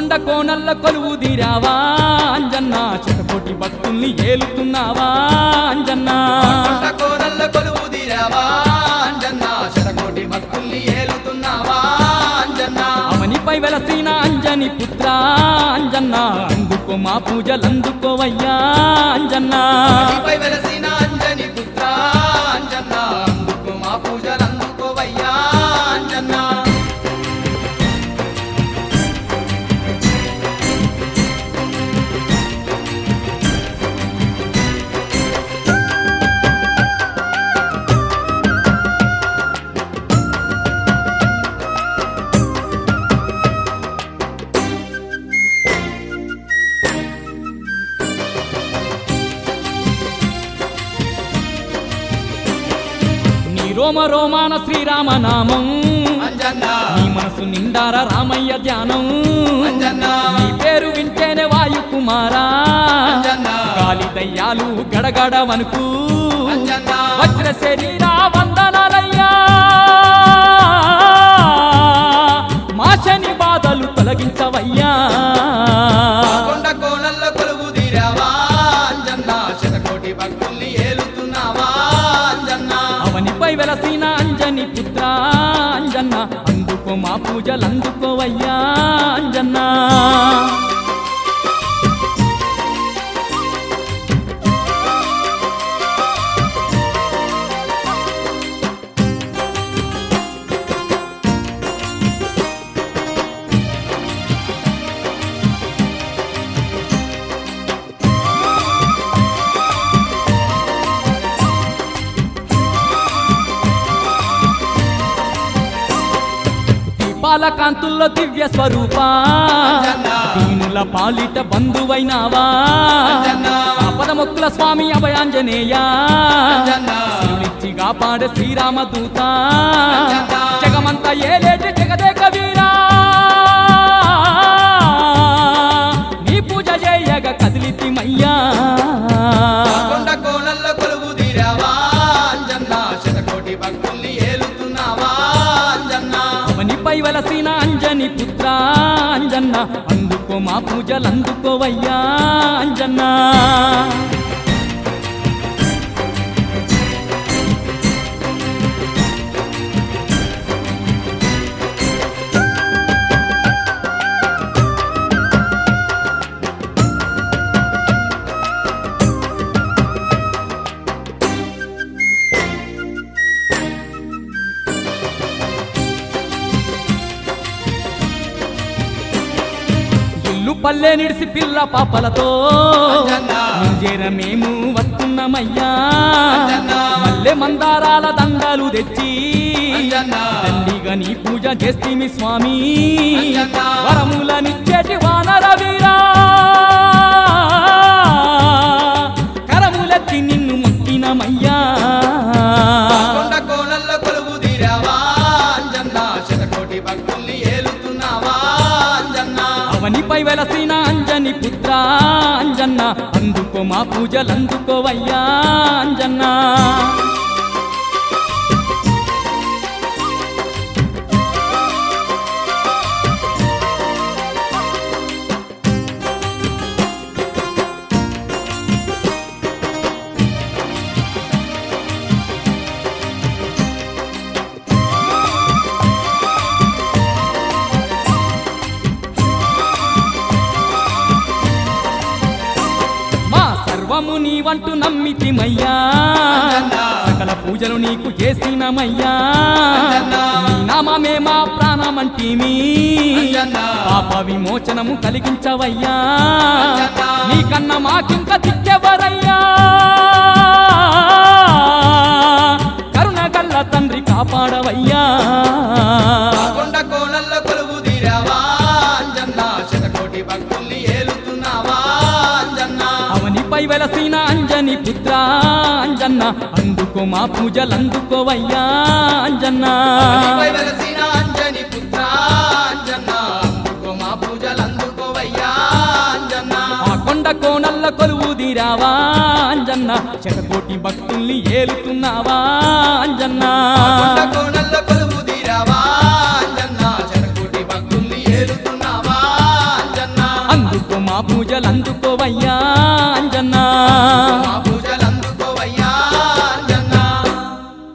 కొండ కోనల్ల కొలువు తీరావా అంజన్న శతకోటి భక్తుల్ని ఏలుతున్నావా అంజన్న కొండ కోనల్ల కొలువు తీరావా అంజన్న శతకోటి భక్తుల్ని ఏలుతున్నావా అంజన్న అవనిపై వెలసిన అంజని పుత్ర అంజన్న అందుకో మా పూజలందుకోవయ్యా అంజన్న నీపై వెలసిన అంజని పుత్ర అంజన్న అందుకో మా పూజలందుకోవయ్యా అంజన్న రోమ రోమాన శ్రీరామనామం అంజన్న నీ మనసు నిండార రామయ్య ధ్యానం అంజన్న నీ పేరు వింటేనే వాయుకుమారా అంజన్న గాలి దయ్యాలు గడగడ వనుకు అంజన్న వజ్ర శరీర వందనాలయ్యా మా శని బాధలు తొలగించవయ్యా కొండ కోనల్ల కొలువు తీరావా అంజన్న శతకోటి భక్తుల్ని ఏలుతున్నావా అంజన్న అవనిపై వెలసిన అంజని పుత్ర అంజన్న అందుకో మా పూజలందుకోవయ్యా అంజన్న పాలకాంతుల్లో దివ్య స్వరూప దీనుల పాలిట బంధువైనావా పదమొక్కుల స్వామి అభయాంజనేయ శివునిచ్చి కాపాడే శ్రీరామదూత జగమంతా ఏలేటి జగదేక వీరా నీ పూజ చేయగ కదిలితిమయ్యా కొండ కోనల్ల కొలువు తీరావా అంజన్న శతకోటి భక్తుల్ని ఏలుతున్నావా అంజన్న అవనిపై వెలసిన అంజని పుత్ర అంజన్న అందుకో మా పూజలందుకోవయ్యా అంజన్న పల్లె నిడిసి పిల్ల పాపలతో మేము వస్తున్నామయ్యా మల్లె మందారాల దండాలు తెచ్చి దండిగా నీ పూజ చేస్తేమి స్వామి వరములనిచ్చేటి వానర వీరా కరములెత్తి నిన్ను మొక్కినమయ్యా కొండ కోనల్ల కొలువు తీరావా అంజన్న శతకోటి భక్తుల్ని ఏలుతున్నావా అంజన్న అవనిపై వెలసిన అంజని పుత్ర అంజన్న అందుకో మా పూజలందుకోవయ్యా అంజన్న సర్వము నీవంటూ నమ్మితిమయ్యా సకల పూజలు నీకు చేసినమయ్యా నీ నామమే మా ప్రాణమంటిమి పాప విమోచనము కలిగించవయ్యా నీకన్నా మాకింక దిక్కెవరయ్యా కరుణగల్ల తండ్రి కాపాడవయ్యా కొండ కోనల్ల కొలువు తీరావా అంజన్న శతకోటి భక్తుల్ని ఏలుతున్నావా అంజన్న అవనిపై వెలసిన అంజని పుత్ర అంజన్న అందుకో మా పూజలందుకోవయ్యా అంజన్న నీపై వెలసిన అంజని పుత్ర అంజన్న అందుకో మా పూజలందుకోవయ్యా అంజన్న ఆ కొండ కోనల్ల కొలువు తీరావా అంజన్న శతకోటి భక్తుల్ని ఏలుతున్నావా అంజన్న కొండ కోనల్ల కొలువు తీరావా అంజన్న శతకోటి భక్తుల్ని ఏలుతున్నావా అంజన్న అందుకోవయ్యా